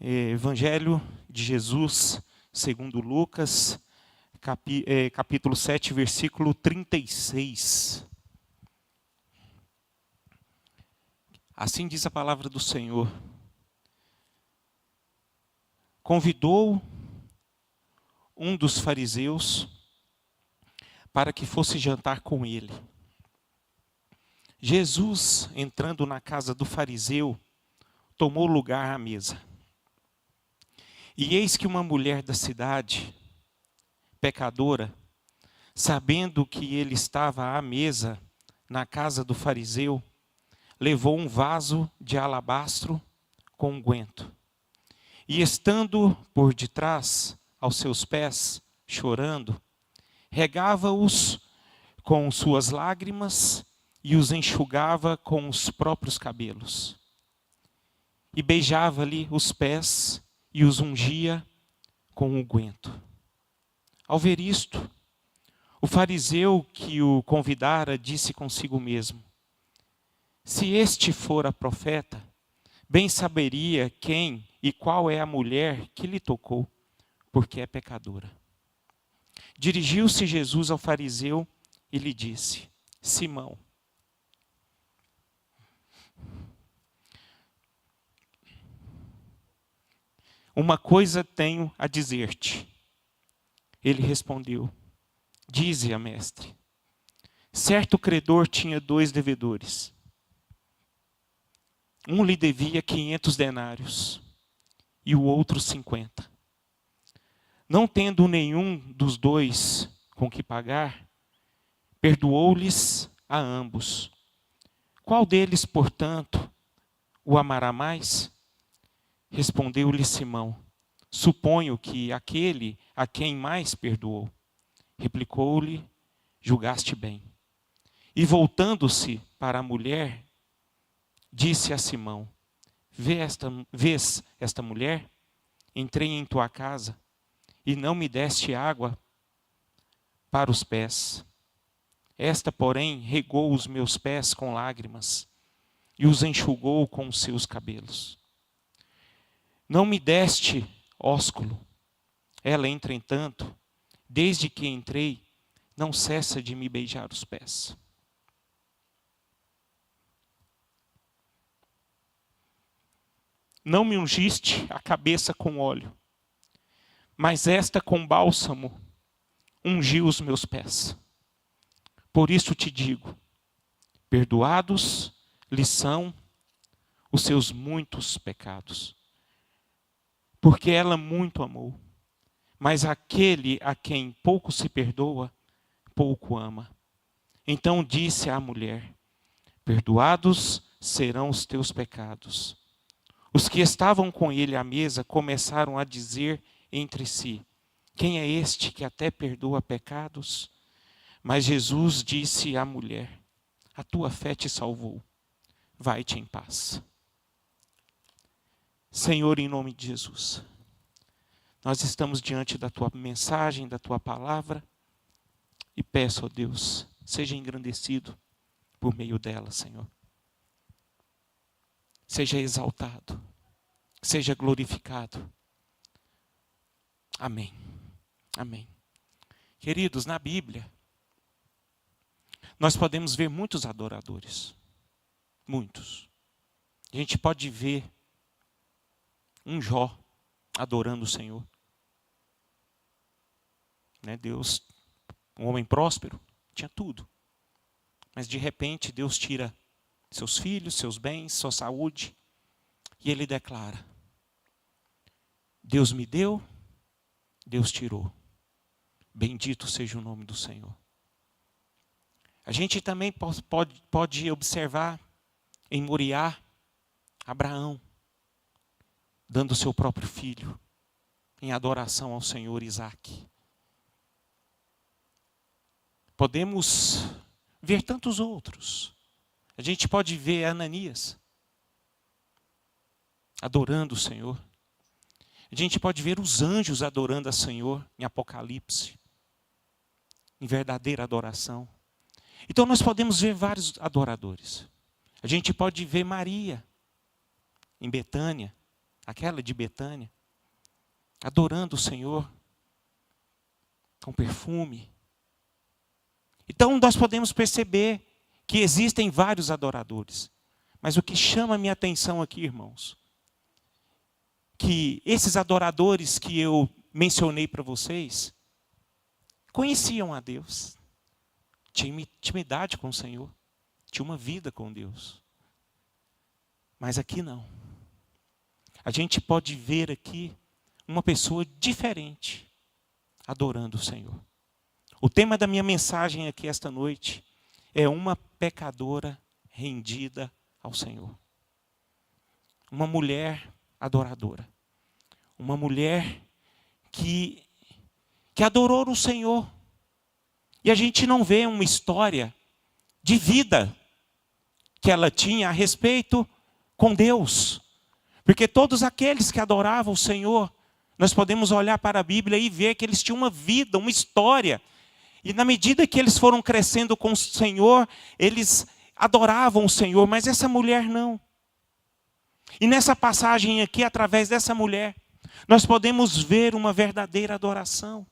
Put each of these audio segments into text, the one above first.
Evangelho de Jesus, segundo Lucas, capítulo 7, versículo 36. Assim diz a palavra do Senhor. Convidou um dos fariseus para que fosse jantar com ele. Jesus, entrando na casa do fariseu, tomou lugar à mesa. E eis que uma mulher da cidade, pecadora, sabendo que ele estava à mesa na casa do fariseu, levou um vaso de alabastro com unguento. E estando por detrás aos seus pés, chorando, regava-os com suas lágrimas e os enxugava com os próprios cabelos. E beijava-lhe os pés e os ungia com unguento. Ao ver isto, o fariseu que o convidara disse consigo mesmo: se este fora profeta, bem saberia quem e qual é a mulher que lhe tocou, porque é pecadora. Dirigiu-se Jesus ao fariseu e lhe disse: Simão, uma coisa tenho a dizer-te. Ele respondeu: dize-a, mestre. Certo credor tinha 2 devedores. Um lhe devia 500 denários e o outro 50. Não tendo nenhum dos 2 com que pagar, perdoou-lhes a ambos. Qual deles, portanto, o amará mais? Respondeu-lhe Simão: suponho que aquele a quem mais perdoou. Replicou-lhe: julgaste bem. E voltando-se para a mulher, disse a Simão: vês esta mulher? Entrei em tua casa e não me deste água para os pés. Esta, porém, regou os meus pés com lágrimas e os enxugou com os seus cabelos. Não me deste ósculo. Ela, entretanto, desde que entrei, não cessa de me beijar os pés. Não me ungiste a cabeça com óleo, mas esta com bálsamo ungiu os meus pés. Por isso te digo, perdoados lhe são os seus muitos pecados, porque ela muito amou. Mas aquele a quem pouco se perdoa, pouco ama. Então disse à mulher: perdoados serão os teus pecados. Os que estavam com ele à mesa começaram a dizer entre si: quem é este que até perdoa pecados? Mas Jesus disse à mulher: a tua fé te salvou. Vai-te em paz. Senhor, em nome de Jesus, nós estamos diante da tua mensagem, da tua palavra, e peço, ó Deus, seja engrandecido por meio dela, Senhor. Seja exaltado, seja glorificado. Amém. Amém. Queridos, na Bíblia, nós podemos ver muitos adoradores. Muitos. A gente pode ver um Jó adorando o Senhor. Deus, um homem próspero, tinha tudo. Mas de repente Deus tira seus filhos, seus bens, sua saúde. E ele declara: Deus me deu, Deus tirou. Bendito seja o nome do Senhor. A gente também pode observar em Moriá, Abraão, dando seu próprio filho em adoração ao Senhor Isaque. Podemos ver tantos outros. A gente pode ver Ananias adorando o Senhor. A gente pode ver os anjos adorando a Senhor em Apocalipse, em verdadeira adoração. Então nós podemos ver vários adoradores. A gente pode ver Maria em Betânia, aquela de Betânia, adorando o Senhor com perfume. Então nós podemos perceber que existem vários adoradores. Mas o que chama a minha atenção aqui, irmãos, que esses adoradores que eu mencionei para vocês, conheciam a Deus, tinham intimidade com o Senhor, tinham uma vida com Deus. Mas aqui não. A gente pode ver aqui uma pessoa diferente adorando o Senhor. O tema da minha mensagem aqui esta noite é uma pecadora rendida ao Senhor. Uma mulher adoradora. Uma mulher que adorou o Senhor. E a gente não vê uma história de vida que ela tinha a respeito com Deus. Porque todos aqueles que adoravam o Senhor, nós podemos olhar para a Bíblia e ver que eles tinham uma vida, uma história. E na medida que eles foram crescendo com o Senhor, eles adoravam o Senhor, mas essa mulher não. E nessa passagem aqui, através dessa mulher, nós podemos ver uma verdadeira adoração.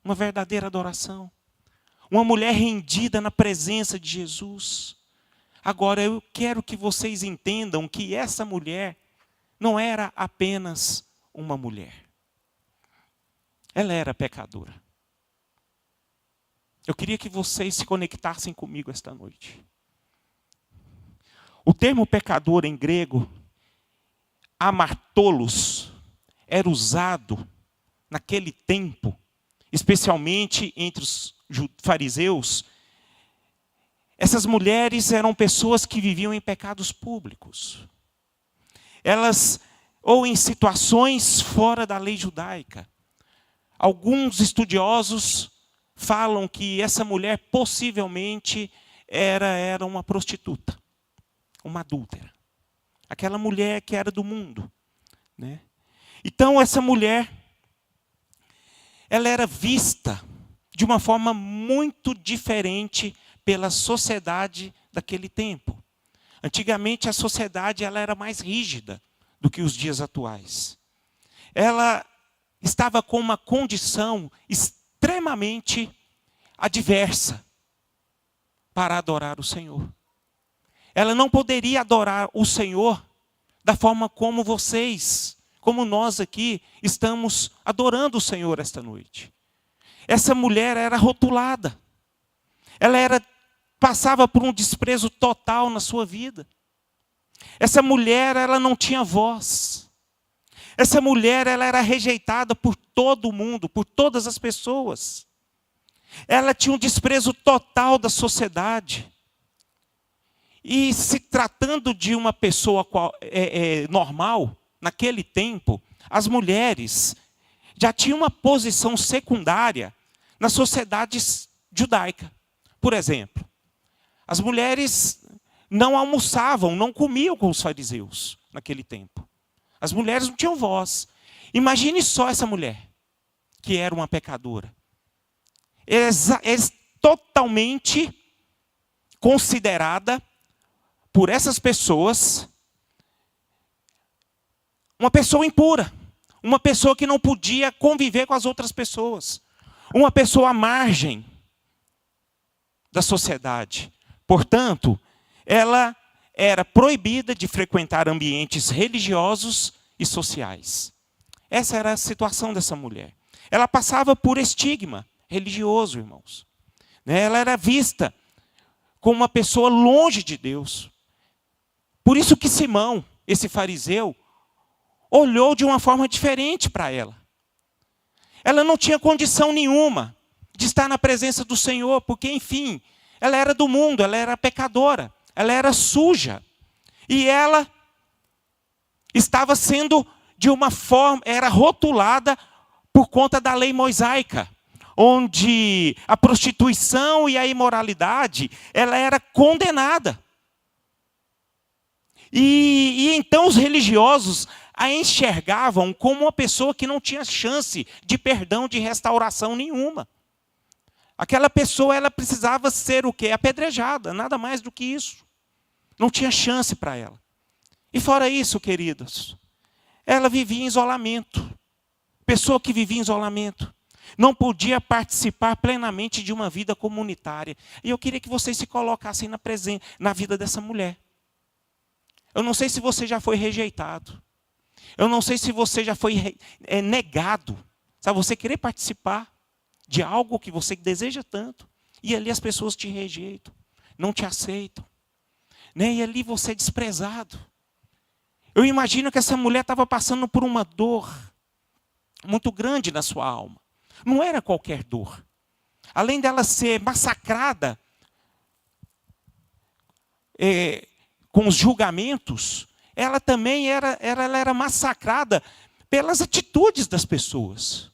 Uma verdadeira adoração. Uma mulher rendida na presença de Jesus. Agora, eu quero que vocês entendam que essa mulher não era apenas uma mulher. Ela era pecadora. Eu queria que vocês se conectassem comigo esta noite. O termo pecador em grego, amartolos, era usado naquele tempo, especialmente entre os fariseus. Essas mulheres eram pessoas que viviam em pecados públicos. Elas, ou em situações fora da lei judaica. Alguns estudiosos falam que essa mulher possivelmente era uma prostituta, uma adúltera. Aquela mulher que era do mundo, né? Então essa mulher, ela era vista de uma forma muito diferente pela sociedade daquele tempo. Antigamente a sociedade ela era mais rígida do que os dias atuais. Ela estava com uma condição extremamente adversa para adorar o Senhor. Ela não poderia adorar o Senhor da forma como vocês, como nós aqui, estamos adorando o Senhor esta noite. Essa mulher era rotulada. Ela passava por um desprezo total na sua vida. Essa mulher, ela não tinha voz. Essa mulher, ela era rejeitada por todo mundo, por todas as pessoas. Ela tinha um desprezo total da sociedade. E se tratando de uma pessoa normal, naquele tempo, as mulheres já tinham uma posição secundária na sociedade judaica. Por exemplo, as mulheres não almoçavam, não comiam com os fariseus naquele tempo. As mulheres não tinham voz. Imagine só essa mulher, que era uma pecadora. É totalmente considerada por essas pessoas uma pessoa impura. Uma pessoa que não podia conviver com as outras pessoas. Uma pessoa à margem da sociedade. Portanto, ela era proibida de frequentar ambientes religiosos e sociais. Essa era a situação dessa mulher. Ela passava por estigma religioso, irmãos. Ela era vista como uma pessoa longe de Deus. Por isso que Simão, esse fariseu, olhou de uma forma diferente para ela. Ela não tinha condição nenhuma de estar na presença do Senhor, porque, enfim, ela era do mundo, ela era pecadora, ela era suja. E ela estava sendo, de uma forma, era rotulada por conta da lei mosaica, onde a prostituição e a imoralidade, ela era condenada. E então os religiosos a enxergavam como uma pessoa que não tinha chance de perdão, de restauração nenhuma. Aquela pessoa, ela precisava ser o quê? Apedrejada, nada mais do que isso. Não tinha chance para ela. E fora isso, queridos, ela vivia em isolamento. Pessoa que vivia em isolamento. Não podia participar plenamente de uma vida comunitária. E eu queria que vocês se colocassem na vida dessa mulher. Eu não sei se você já foi rejeitado. Eu não sei se você já foi negado. Sabe, você querer participar de algo que você deseja tanto. E ali as pessoas te rejeitam. Não te aceitam. Né? E ali você é desprezado. Eu imagino que essa mulher estava passando por uma dor muito grande na sua alma. Não era qualquer dor. Além dela ser massacrada com os julgamentos, ela também era massacrada pelas atitudes das pessoas.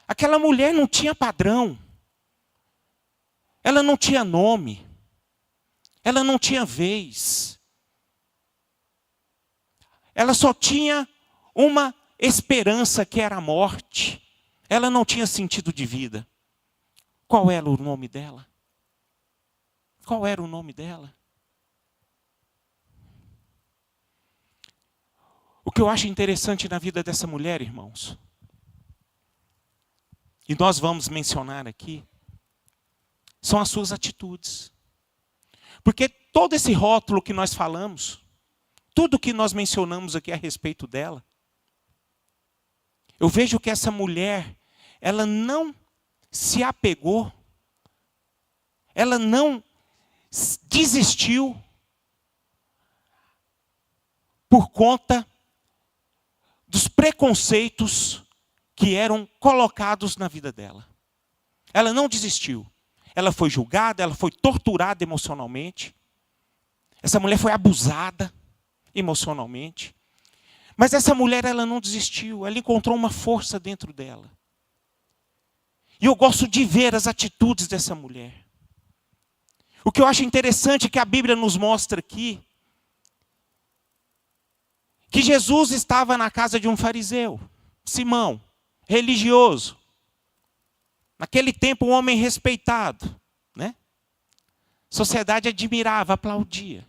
Aquela mulher não tinha padrão. Ela não tinha nome. Ela não tinha vez. Ela só tinha uma esperança, que era a morte. Ela não tinha sentido de vida. Qual era o nome dela? Qual era o nome dela? O que eu acho interessante na vida dessa mulher, irmãos, e nós vamos mencionar aqui, são as suas atitudes. Porque todo esse rótulo que nós falamos, tudo que nós mencionamos aqui a respeito dela, eu vejo que essa mulher, ela não se apegou, ela não desistiu por conta dos preconceitos que eram colocados na vida dela. Ela não desistiu. Ela foi julgada, ela foi torturada emocionalmente. Essa mulher foi abusada emocionalmente. Mas essa mulher, ela não desistiu. Ela encontrou uma força dentro dela. E eu gosto de ver as atitudes dessa mulher. O que eu acho interessante é que a Bíblia nos mostra aqui que Jesus estava na casa de um fariseu, Simão, religioso. Naquele tempo, um homem respeitado, né? A sociedade admirava, aplaudia.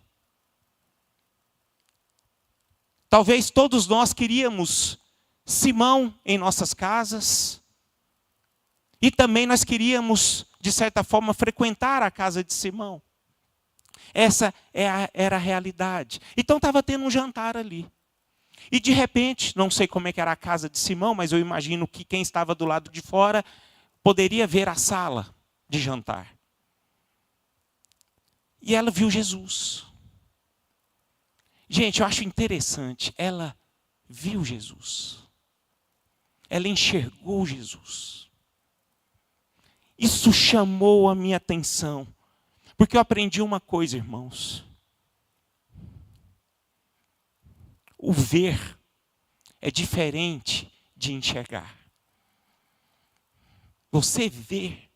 Talvez todos nós queríamos Simão em nossas casas. E também nós queríamos, de certa forma, frequentar a casa de Simão. Essa era a realidade. Então estava tendo um jantar ali. E de repente, não sei como é que era a casa de Simão, mas eu imagino que quem estava do lado de fora poderia ver a sala de jantar. E ela viu Jesus. Gente, eu acho interessante, ela viu Jesus. Ela enxergou Jesus. Isso chamou a minha atenção. Porque eu aprendi uma coisa, irmãos. O ver é diferente de enxergar. Você ver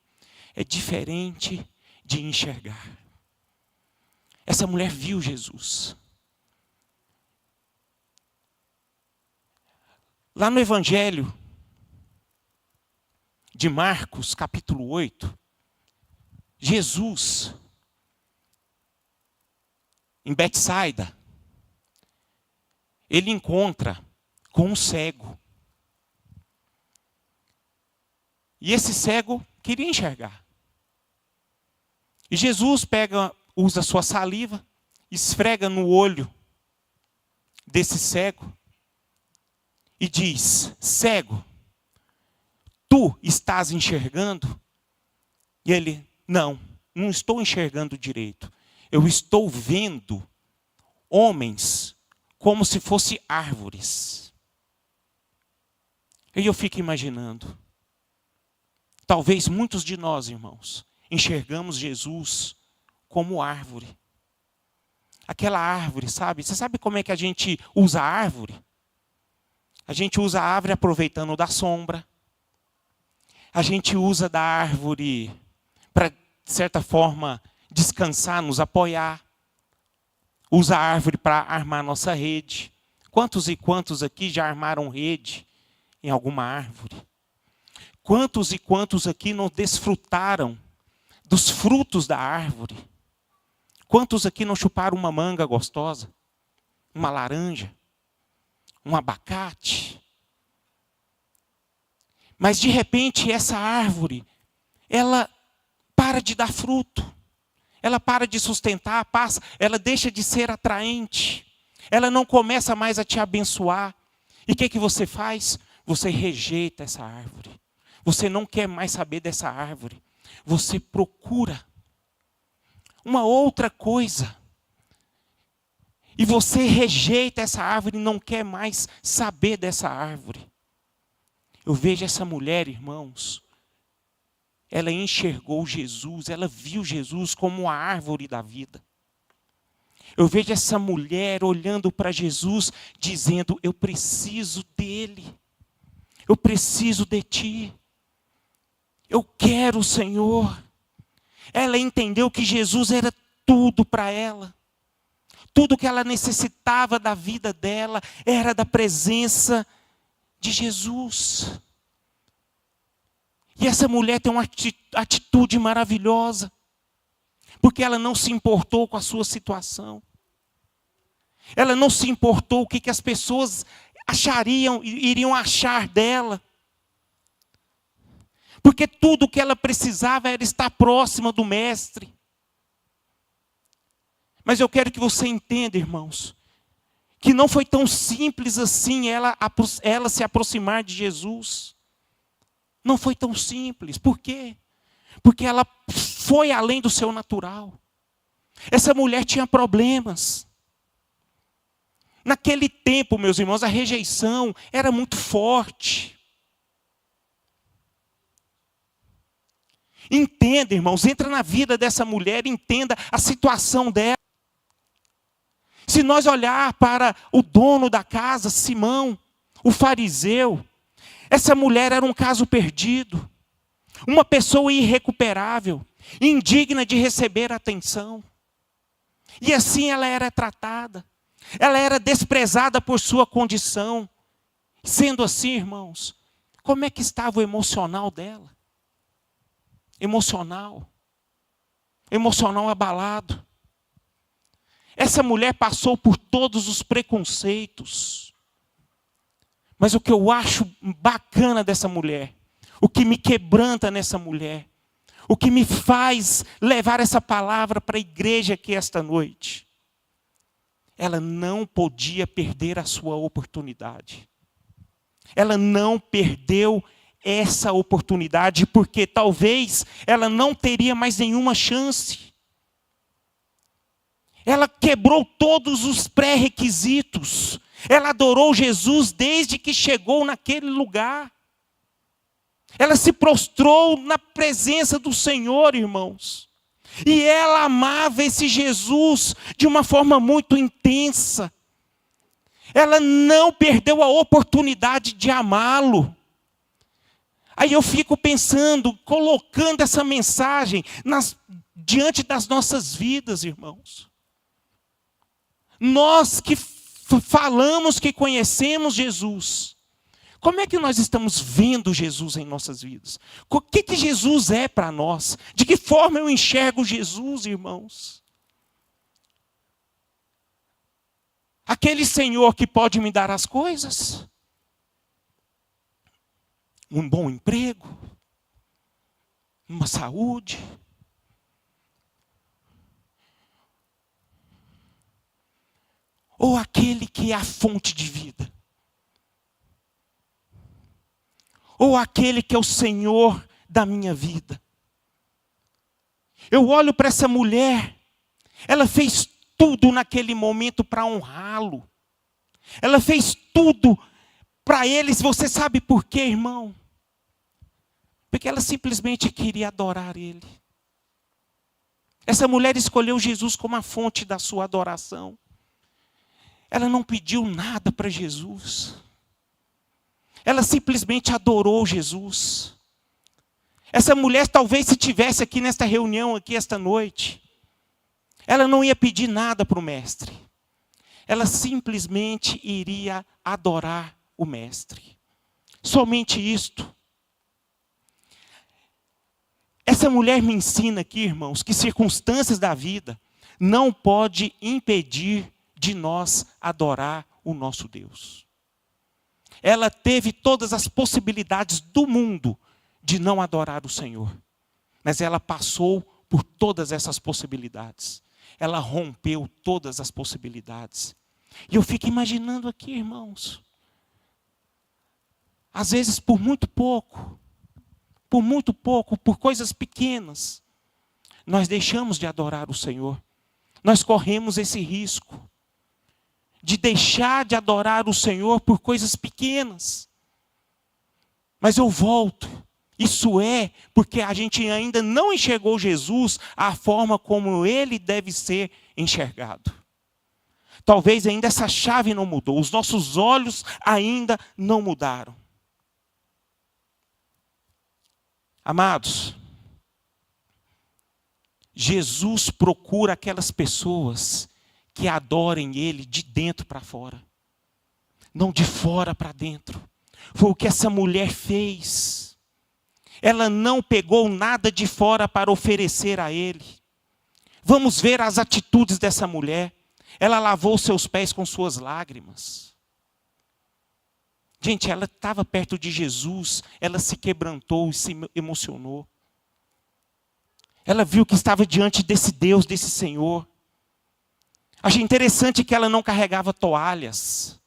é diferente de enxergar. Essa mulher viu Jesus. Lá no Evangelho de Marcos, capítulo 8, Jesus, em Betsaida, ele encontra com um cego. E esse cego queria enxergar. E Jesus usa sua saliva, esfrega no olho desse cego e diz: cego, tu estás enxergando? E ele: não estou enxergando direito. Eu estou vendo homens como se fossem árvores. E eu fico imaginando, talvez muitos de nós, irmãos, enxergamos Jesus como árvore. Aquela árvore, sabe? Você sabe como é que a gente usa a árvore? A gente usa a árvore aproveitando da sombra. A gente usa da árvore para, de certa forma, descansar, nos apoiar. Usa a árvore para armar nossa rede. Quantos e quantos aqui já armaram rede em alguma árvore? Quantos e quantos aqui não desfrutaram dos frutos da árvore? Quantos aqui não chuparam uma manga gostosa? uma laranja, um abacate. Mas de repente essa árvore, ela para de dar fruto. Ela para de sustentar, passa, ela deixa de ser atraente. Ela não começa mais a te abençoar. E o que você faz? Você rejeita essa árvore. Você não quer mais saber dessa árvore. Você procura uma outra coisa. E você rejeita essa árvore e não quer mais saber dessa árvore. Eu vejo essa mulher, irmãos, ela enxergou Jesus, ela viu Jesus como a árvore da vida. Eu vejo essa mulher olhando para Jesus, dizendo, eu preciso dele. Eu preciso de ti. Eu quero o Senhor. Ela entendeu que Jesus era tudo para ela. Tudo que ela necessitava da vida dela era da presença de Jesus. E essa mulher tem uma atitude maravilhosa. Porque ela não se importou com a sua situação. Ela não se importou o que as pessoas achariam, iriam achar dela. Porque tudo o que ela precisava era estar próxima do Mestre. Mas eu quero que você entenda, irmãos, que não foi tão simples assim ela se aproximar de Jesus. Não foi tão simples. Por quê? Porque ela foi além do seu natural. Essa mulher tinha problemas. Naquele tempo, meus irmãos, a rejeição era muito forte. Entenda, irmãos, entra na vida dessa mulher, entenda a situação dela. Se nós olhar para o dono da casa, Simão, o fariseu, essa mulher era um caso perdido. Uma pessoa irrecuperável, indigna de receber atenção. E assim ela era tratada. Ela era desprezada por sua condição. Sendo assim, irmãos, como é que estava o emocional dela? Emocional abalado. Essa mulher passou por todos os preconceitos. Mas o que eu acho bacana dessa mulher, o que me quebranta nessa mulher, o que me faz levar essa palavra para a igreja aqui esta noite, ela não podia perder a sua oportunidade. Ela não perdeu essa oportunidade, porque talvez ela não teria mais nenhuma chance. Ela quebrou todos os pré-requisitos. Ela adorou Jesus desde que chegou naquele lugar. Ela se prostrou na presença do Senhor, irmãos. E ela amava esse Jesus de uma forma muito intensa. Ela não perdeu a oportunidade de amá-lo. Aí eu fico pensando, colocando essa mensagem diante das nossas vidas, irmãos. Nós que falamos que conhecemos Jesus, como é que nós estamos vendo Jesus em nossas vidas? O que Jesus é para nós? De que forma eu enxergo Jesus, irmãos? Aquele Senhor que pode me dar as coisas? Um bom emprego? Uma saúde? Ou aquele que é a fonte de vida? Ou aquele que é o Senhor da minha vida? Eu olho para essa mulher, ela fez tudo naquele momento para honrá-lo. Ela fez tudo para eles. Você sabe por quê, irmão? Porque ela simplesmente queria adorar ele. Essa mulher escolheu Jesus como a fonte da sua adoração. Ela não pediu nada para Jesus. Ela simplesmente adorou Jesus. Essa mulher, talvez, se tivesse aqui nesta reunião, aqui esta noite, ela não ia pedir nada para o mestre. Ela simplesmente iria adorar o mestre. Somente isto. Essa mulher me ensina aqui, irmãos, que circunstâncias da vida não pode impedir de nós adorar o nosso Deus. Ela teve todas as possibilidades do mundo de não adorar o Senhor. Mas ela passou por todas essas possibilidades. Ela rompeu todas as possibilidades. E eu fico imaginando aqui, irmãos. Às vezes por muito pouco, por coisas pequenas, nós deixamos de adorar o Senhor. Nós corremos esse risco de deixar de adorar o Senhor por coisas pequenas. Mas eu volto. Isso é porque a gente ainda não enxergou Jesus a forma como Ele deve ser enxergado. Talvez ainda essa chave não mudou. Os nossos olhos ainda não mudaram. Amados, Jesus procura aquelas pessoas que adorem Ele de dentro para fora. Não de fora para dentro. Foi o que essa mulher fez. Ela não pegou nada de fora para oferecer a Ele. Vamos ver as atitudes dessa mulher. Ela lavou seus pés com suas lágrimas. Gente, ela estava perto de Jesus, ela se quebrantou e se emocionou. Ela viu que estava diante desse Deus, desse Senhor. Achei interessante que ela não carregava toalhas.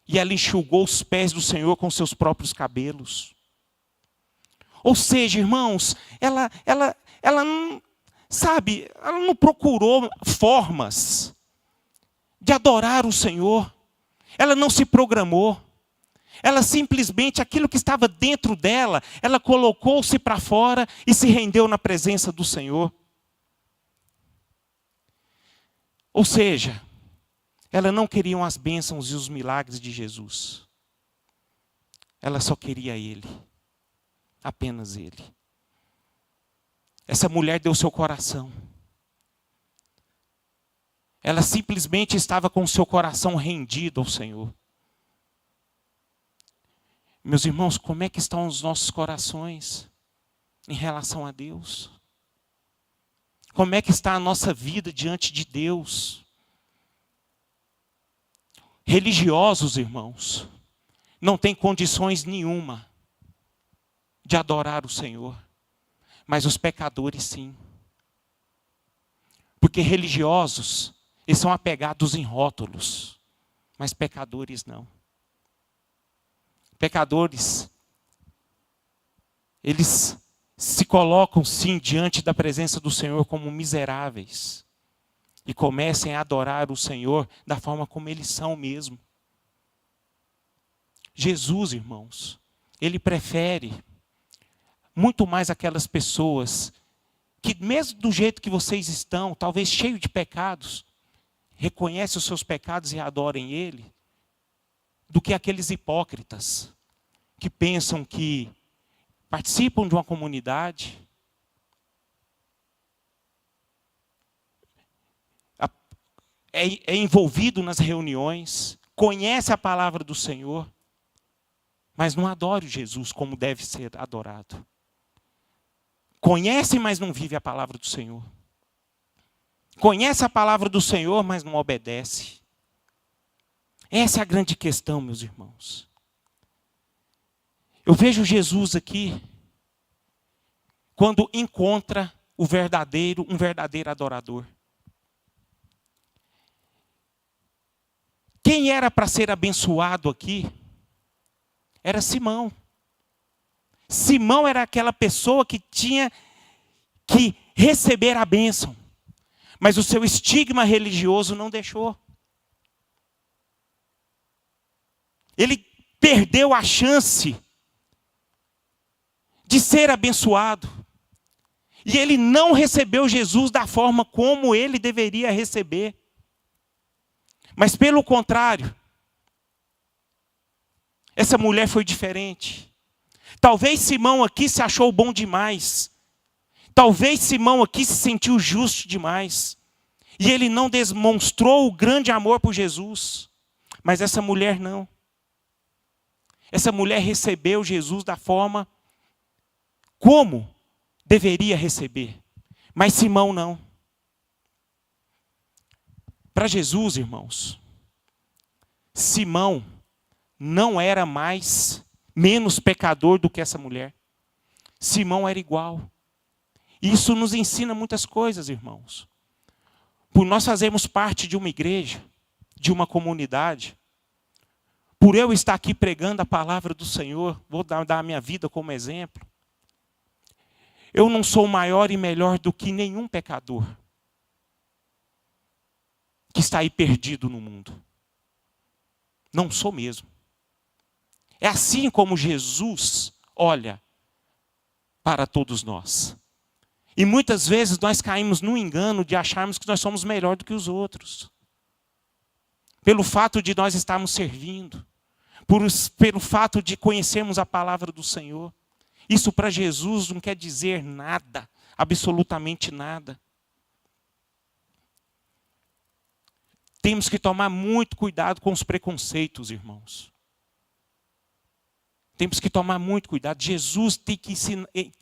E ela enxugou os pés do Senhor com seus próprios cabelos. Ou seja, irmãos, ela não, sabe, ela não procurou formas de adorar o Senhor. Ela não se programou. Ela simplesmente, aquilo que estava dentro dela, ela colocou-se para fora e se rendeu na presença do Senhor. Ou seja, ela não queria as bênçãos e os milagres de Jesus. Ela só queria Ele. Apenas Ele. Essa mulher deu seu coração. Ela simplesmente estava com o seu coração rendido ao Senhor. Meus irmãos, como é que estão os nossos corações em relação a Deus? Como é que está a nossa vida diante de Deus? Religiosos, irmãos, não têm condições nenhuma de adorar o Senhor, mas os pecadores sim. Porque religiosos, eles são apegados em rótulos, mas pecadores não. Pecadores, eles se colocam sim diante da presença do Senhor como miseráveis e comecem a adorar o Senhor da forma como eles são mesmo. Jesus, irmãos, Ele prefere muito mais aquelas pessoas que mesmo do jeito que vocês estão, talvez cheio de pecados, reconhecem os seus pecados e adorem Ele, do que aqueles hipócritas que pensam que participam de uma comunidade, é envolvido nas reuniões, conhece a palavra do Senhor, mas não adora Jesus como deve ser adorado. Conhece, mas não vive a palavra do Senhor. Conhece a palavra do Senhor, mas não obedece. Essa é a grande questão, meus irmãos. Eu vejo Jesus aqui, quando encontra um verdadeiro adorador. Quem era para ser abençoado aqui era Simão. Simão era aquela pessoa que tinha que receber a bênção, mas o seu estigma religioso não deixou. Ele perdeu a chance de ser abençoado. E ele não recebeu Jesus da forma como ele deveria receber. Mas pelo contrário, essa mulher foi diferente. Talvez Simão aqui se achou bom demais. Talvez Simão aqui se sentiu justo demais. E ele não demonstrou o grande amor por Jesus. Mas essa mulher não. Essa mulher recebeu Jesus da forma como deveria receber. Mas Simão não. Para Jesus, irmãos, Simão não era menos pecador do que essa mulher. Simão era igual. Isso nos ensina muitas coisas, irmãos. Por nós fazermos parte de uma igreja, de uma comunidade, por eu estar aqui pregando a palavra do Senhor, vou dar a minha vida como exemplo. Eu não sou maior e melhor do que nenhum pecador que está aí perdido no mundo. Não sou mesmo. É assim como Jesus olha para todos nós. E muitas vezes nós caímos no engano de acharmos que nós somos melhor do que os outros. Pelo fato de nós estarmos servindo. Pelo fato de conhecermos a palavra do Senhor. Isso para Jesus não quer dizer nada. Absolutamente nada. Temos que tomar muito cuidado com os preconceitos, irmãos. Temos que tomar muito cuidado. Jesus tem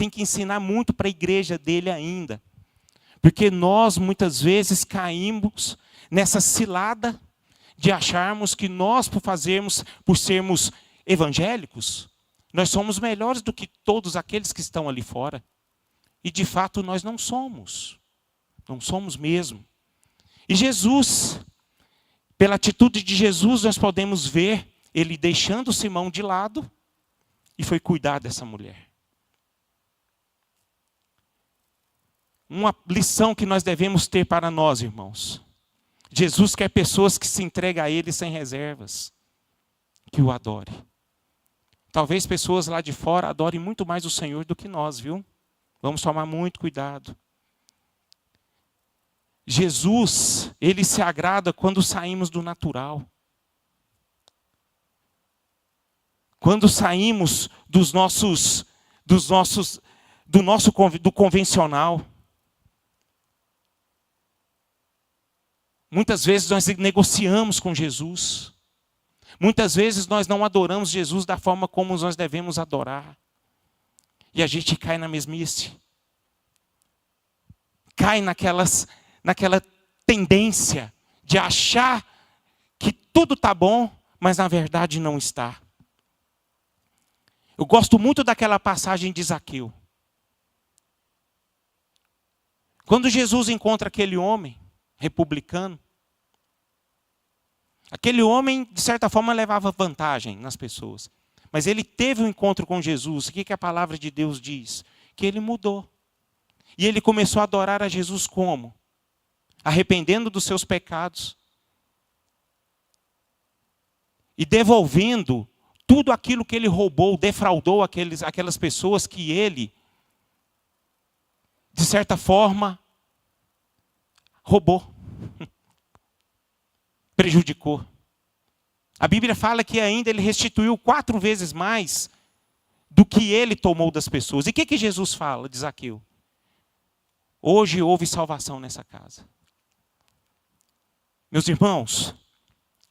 que ensinar muito para a igreja dele ainda. Porque nós, muitas vezes, caímos nessa cilada de acharmos que nós, por sermos evangélicos, nós somos melhores do que todos aqueles que estão ali fora. E, de fato, nós não somos. Não somos mesmo. E Jesus, pela atitude de Jesus, nós podemos ver ele deixando Simão de lado e foi cuidar dessa mulher. Uma lição que nós devemos ter para nós, irmãos. Jesus quer pessoas que se entregam a Ele sem reservas, que o adorem. Talvez pessoas lá de fora adorem muito mais o Senhor do que nós, viu? Vamos tomar muito cuidado. Jesus, Ele se agrada quando saímos do natural. Quando saímos do convencional. Muitas vezes nós negociamos com Jesus. Muitas vezes nós não adoramos Jesus da forma como nós devemos adorar. E a gente cai na mesmice. Cai naquela tendência de achar que tudo está bom, mas na verdade não está. Eu gosto muito daquela passagem de Zaqueu. Quando Jesus encontra aquele homem republicano, aquele homem, de certa forma, levava vantagem nas pessoas. Mas ele teve um encontro com Jesus. O que a palavra de Deus diz? Que ele mudou. E ele começou a adorar a Jesus como? Arrependendo dos seus pecados. E devolvendo tudo aquilo que ele roubou, defraudou aquelas pessoas que ele, de certa forma, roubou. Prejudicou. A Bíblia fala que ainda ele restituiu 4 vezes mais do que ele tomou das pessoas. E o que Jesus fala de Zaqueu? Hoje houve salvação nessa casa. Meus irmãos,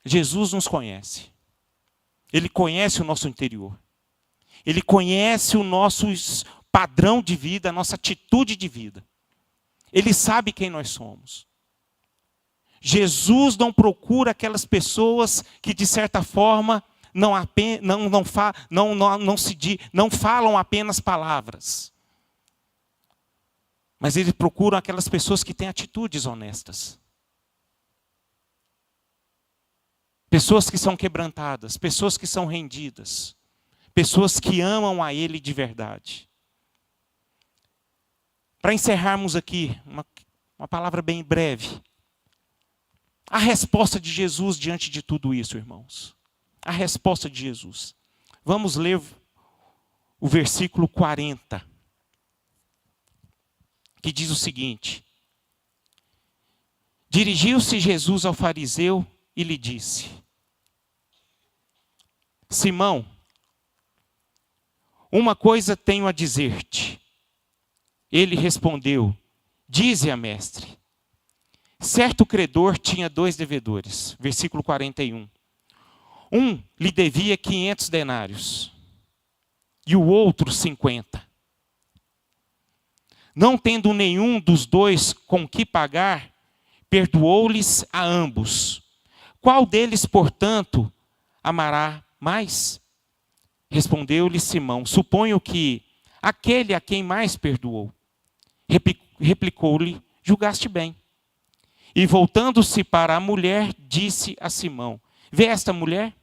Jesus nos conhece. Ele conhece o nosso interior. Ele conhece o nosso padrão de vida, a nossa atitude de vida. Ele sabe quem nós somos. Jesus não procura aquelas pessoas que, de certa forma, não falam apenas palavras. Mas ele procura aquelas pessoas que têm atitudes honestas. Pessoas que são quebrantadas, pessoas que são rendidas, pessoas que amam a Ele de verdade. Para encerrarmos aqui, uma palavra bem breve. A resposta de Jesus diante de tudo isso, irmãos. A resposta de Jesus. Vamos ler o versículo 40. Que diz o seguinte. Dirigiu-se Jesus ao fariseu e lhe disse: Simão, uma coisa tenho a dizer-te. Ele respondeu: dize-a, mestre. Certo credor tinha 2 devedores. Versículo 41. Um lhe devia 500 denários e o outro 50. Não tendo nenhum dos dois com que pagar, perdoou-lhes a ambos. Qual deles, portanto, amará mais? Respondeu-lhe Simão: suponho que aquele a quem mais perdoou. Replicou-lhe: julgaste bem. E voltando-se para a mulher, disse a Simão: vê esta mulher?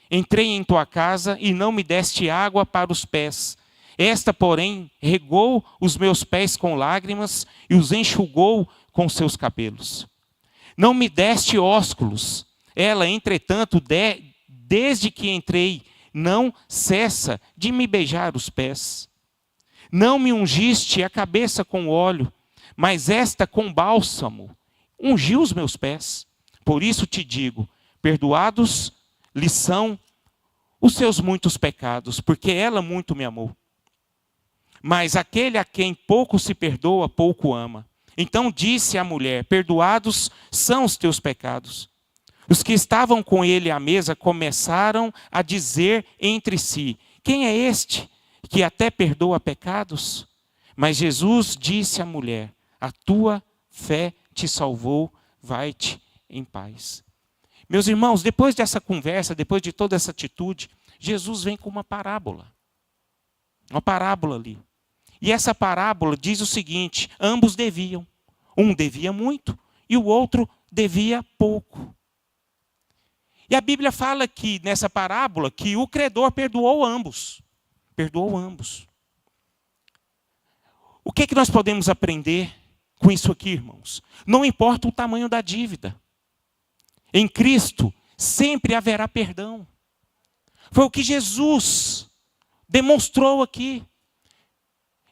Entrei em tua casa e não me deste água para os pés. Esta, porém, regou os meus pés com lágrimas e os enxugou com seus cabelos. Não me deste ósculos. Ela, entretanto, desde que entrei, não cessa de me beijar os pés. Não me ungiste a cabeça com óleo, mas esta com bálsamo ungiu os meus pés. Por isso te digo, perdoados lhe são os seus muitos pecados, porque ela muito me amou. Mas aquele a quem pouco se perdoa, pouco ama. Então disse a mulher: perdoados são os teus pecados. Os que estavam com ele à mesa começaram a dizer entre si: quem é este que até perdoa pecados? Mas Jesus disse à mulher: a tua fé te salvou, vai-te em paz. Meus irmãos, depois dessa conversa, depois de toda essa atitude, Jesus vem com uma parábola. Uma parábola ali. E essa parábola diz o seguinte: ambos deviam. Um devia muito e o outro devia pouco. E a Bíblia fala que, nessa parábola, que o credor perdoou ambos. Perdoou ambos. O que nós podemos aprender com isso aqui, irmãos? Não importa o tamanho da dívida. Em Cristo sempre haverá perdão. Foi o que Jesus demonstrou aqui.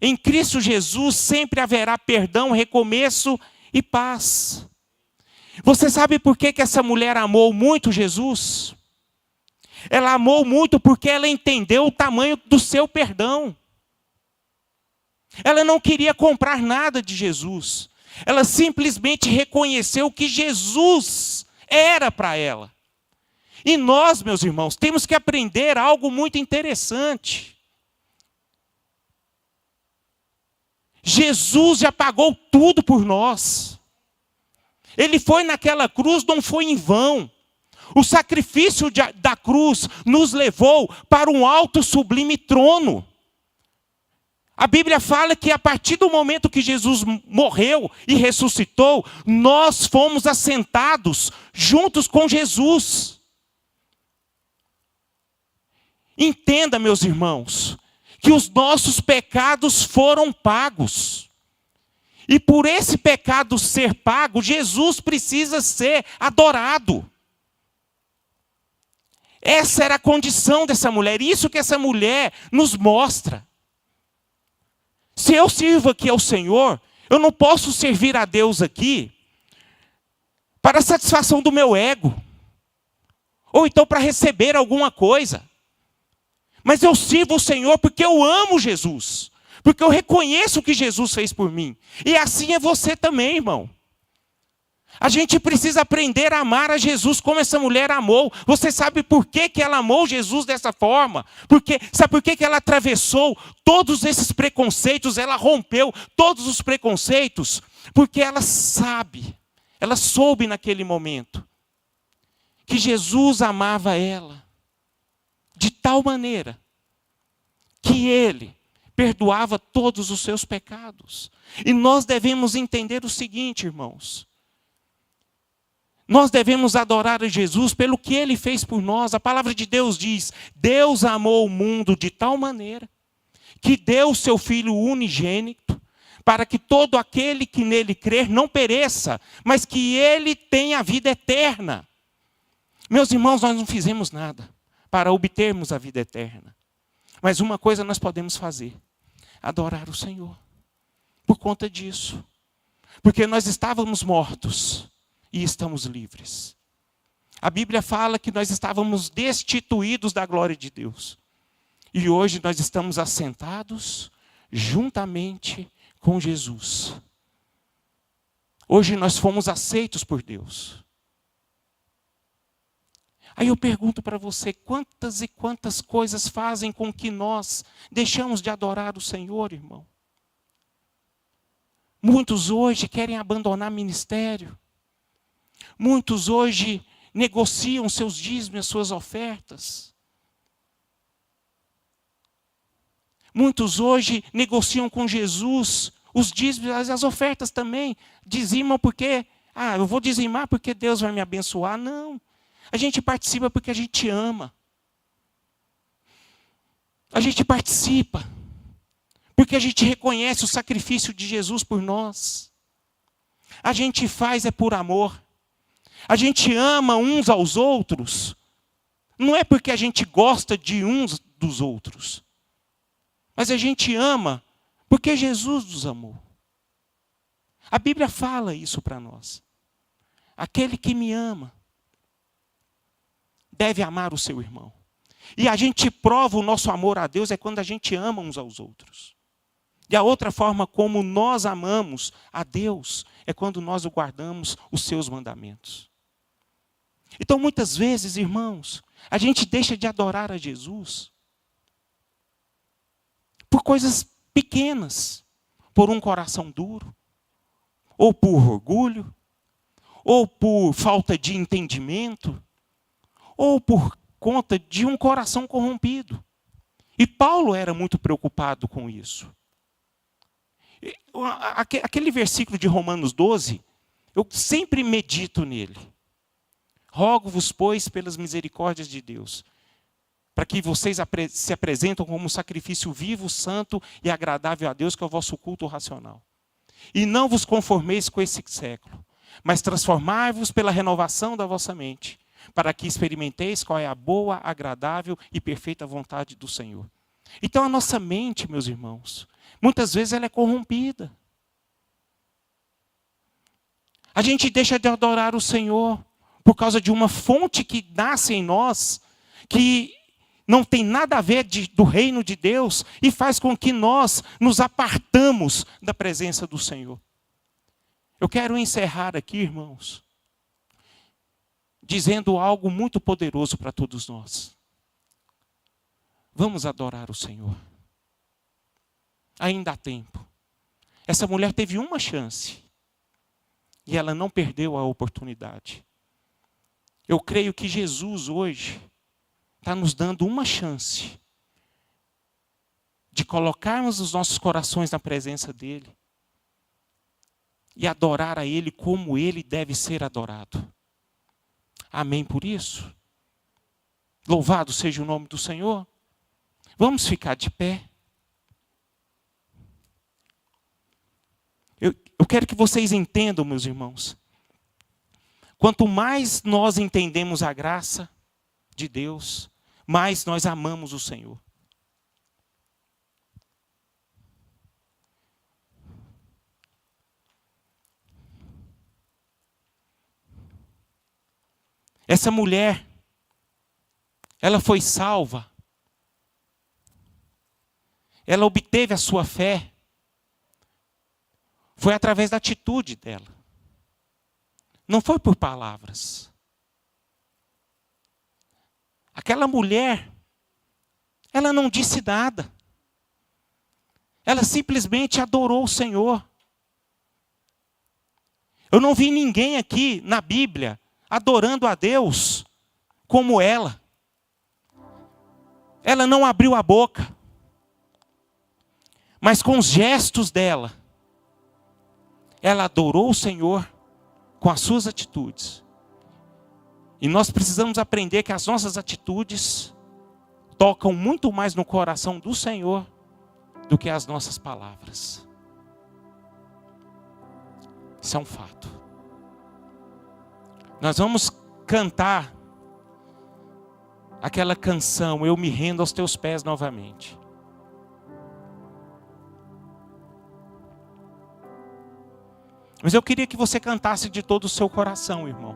Em Cristo Jesus sempre haverá perdão, recomeço e paz. Você sabe por que essa mulher amou muito Jesus? Ela amou muito porque ela entendeu o tamanho do seu perdão. Ela não queria comprar nada de Jesus. Ela simplesmente reconheceu que Jesus era para ela. E nós, meus irmãos, temos que aprender algo muito interessante. Jesus já pagou tudo por nós. Ele foi naquela cruz, não foi em vão. O sacrifício da cruz nos levou para um alto sublime trono. A Bíblia fala que a partir do momento que Jesus morreu e ressuscitou, nós fomos assentados juntos com Jesus. Entenda, meus irmãos, que os nossos pecados foram pagos. E por esse pecado ser pago, Jesus precisa ser adorado. Essa era a condição dessa mulher, isso que essa mulher nos mostra. Se eu sirvo aqui ao Senhor, eu não posso servir a Deus aqui para a satisfação do meu ego, ou então para receber alguma coisa. Mas eu sirvo o Senhor porque eu amo Jesus, porque eu reconheço o que Jesus fez por mim. E assim é você também, irmão. A gente precisa aprender a amar a Jesus como essa mulher amou. Você sabe por que ela amou Jesus dessa forma? Sabe por que ela atravessou todos esses preconceitos? Ela rompeu todos os preconceitos? Porque ela soube naquele momento que Jesus amava ela de tal maneira que ele perdoava todos os seus pecados. E nós devemos entender o seguinte, irmãos. Nós devemos adorar a Jesus pelo que ele fez por nós. A palavra de Deus diz: Deus amou o mundo de tal maneira que deu o seu Filho unigênito, para que todo aquele que nele crer não pereça, mas que ele tenha a vida eterna. Meus irmãos, nós não fizemos nada para obtermos a vida eterna. Mas uma coisa nós podemos fazer: adorar o Senhor. Por conta disso. Porque nós estávamos mortos e estamos livres. A Bíblia fala que nós estávamos destituídos da glória de Deus. E hoje nós estamos assentados juntamente com Jesus. Hoje nós fomos aceitos por Deus. Aí eu pergunto para você, quantas e quantas coisas fazem com que nós deixamos de adorar o Senhor, irmão? Muitos hoje querem abandonar ministério. Muitos hoje negociam seus dízimos, as suas ofertas. Muitos hoje negociam com Jesus os dízimos, as ofertas também. Dizimam porque, eu vou dizimar porque Deus vai me abençoar. Não. A gente participa porque a gente ama. A gente participa porque a gente reconhece o sacrifício de Jesus por nós. A gente faz por amor. A gente ama uns aos outros. Não é porque a gente gosta de uns dos outros. Mas a gente ama porque Jesus nos amou. A Bíblia fala isso para nós. Aquele que me ama deve amar o seu irmão. E a gente prova o nosso amor a Deus quando a gente ama uns aos outros. E a outra forma como nós amamos a Deus quando nós guardamos os seus mandamentos. Então, muitas vezes, irmãos, a gente deixa de adorar a Jesus por coisas pequenas, por um coração duro, ou por orgulho, ou por falta de entendimento, ou por conta de um coração corrompido. E Paulo era muito preocupado com isso. Aquele versículo de Romanos 12, eu sempre medito nele. Rogo-vos, pois, pelas misericórdias de Deus, para que vocês se apresentem como um sacrifício vivo, santo e agradável a Deus, que é o vosso culto racional. E não vos conformeis com esse século, mas transformai-vos pela renovação da vossa mente, para que experimenteis qual é a boa, agradável e perfeita vontade do Senhor. Então a nossa mente, meus irmãos, muitas vezes ela é corrompida. A gente deixa de adorar o Senhor por causa de uma fonte que nasce em nós, que não tem nada a ver do reino de Deus, e faz com que nós nos apartamos da presença do Senhor. Eu quero encerrar aqui, irmãos, dizendo algo muito poderoso para todos nós. Vamos adorar o Senhor. Ainda há tempo. Essa mulher teve uma chance e ela não perdeu a oportunidade. Eu creio que Jesus hoje está nos dando uma chance de colocarmos os nossos corações na presença dEle e adorar a Ele como Ele deve ser adorado. Amém por isso? Louvado seja o nome do Senhor. Vamos ficar de pé. Eu quero que vocês entendam, meus irmãos. Quanto mais nós entendemos a graça de Deus, mais nós amamos o Senhor. Essa mulher, ela foi salva. Ela obteve a sua fé. Foi através da atitude dela. Não foi por palavras. Aquela mulher, ela não disse nada. Ela simplesmente adorou o Senhor. Eu não vi ninguém aqui na Bíblia adorando a Deus como ela. Ela não abriu a boca, mas com os gestos dela, ela adorou o Senhor com as suas atitudes. E nós precisamos aprender que as nossas atitudes tocam muito mais no coração do Senhor do que as nossas palavras. Isso é um fato. Nós vamos cantar aquela canção, Eu Me Rendo aos Teus Pés novamente. Mas eu queria que você cantasse de todo o seu coração, irmão.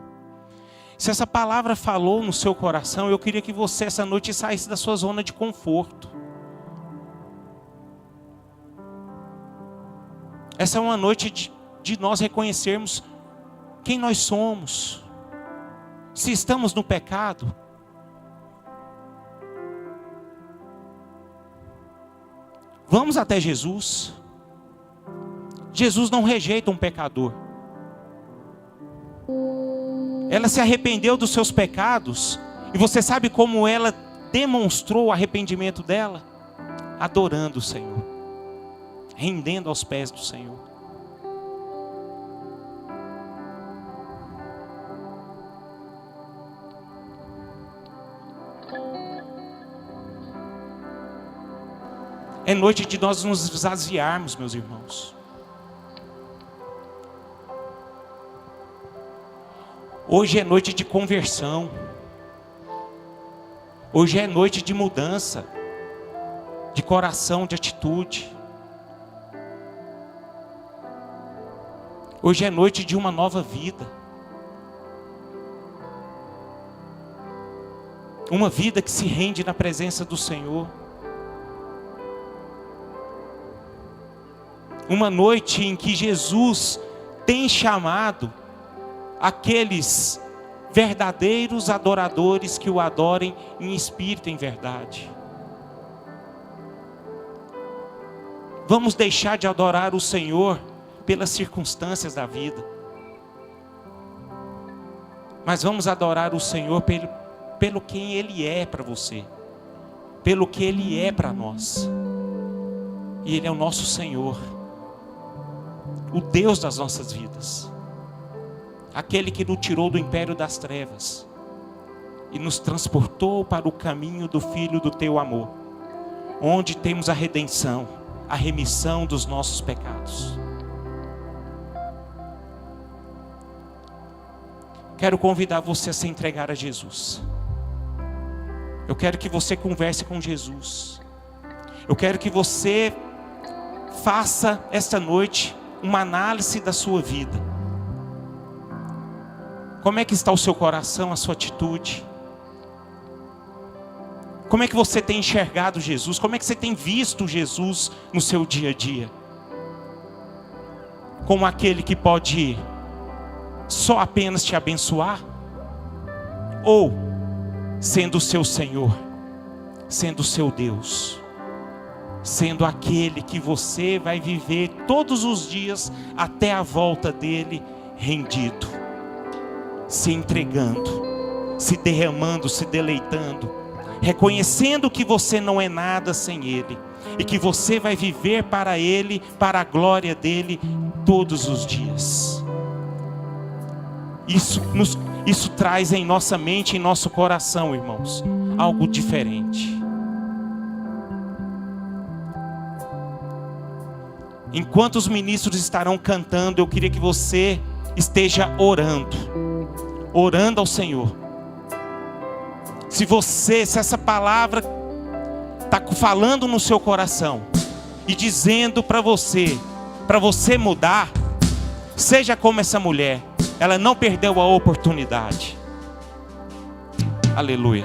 Se essa palavra falou no seu coração, eu queria que você essa noite saísse da sua zona de conforto. Essa é uma noite de nós reconhecermos quem nós somos. Se estamos no pecado, vamos até Jesus. Jesus não rejeita um pecador. Ela se arrependeu dos seus pecados. E você sabe como ela demonstrou o arrependimento dela? Adorando o Senhor, rendendo aos pés do Senhor. É noite de nós nos esvaziarmos, meus irmãos. Hoje é noite de conversão. Hoje é noite de mudança, de coração, de atitude. Hoje é noite de uma nova vida. Uma vida que se rende na presença do Senhor. Uma noite em que Jesus tem chamado aqueles verdadeiros adoradores que o adorem em espírito e em verdade. Vamos deixar de adorar o Senhor pelas circunstâncias da vida, mas vamos adorar o Senhor pelo quem Ele é para você, pelo que Ele é para nós. E Ele é o nosso Senhor, o Deus das nossas vidas, aquele que nos tirou do império das trevas e nos transportou para o caminho do Filho do teu amor, onde temos a redenção, a remissão dos nossos pecados. Quero convidar você a se entregar a Jesus. Eu quero que você converse com Jesus. Eu quero que você faça esta noite uma análise da sua vida. Como é que está o seu coração, a sua atitude? Como é que você tem enxergado Jesus? Como é que você tem visto Jesus no seu dia a dia? Como aquele que pode só apenas te abençoar? Ou sendo o seu Senhor, sendo o seu Deus, sendo aquele que você vai viver todos os dias até a volta dele, rendido, se entregando, se derramando, se deleitando, reconhecendo que você não é nada sem Ele, e que você vai viver para Ele, para a glória dEle, todos os dias. Isso traz em nossa mente, em nosso coração, irmãos, algo diferente. Enquanto os ministros estarão cantando, eu queria que você esteja orando ao Senhor. Se essa palavra está falando no seu coração e dizendo para você mudar, seja como essa mulher, ela não perdeu a oportunidade. Aleluia.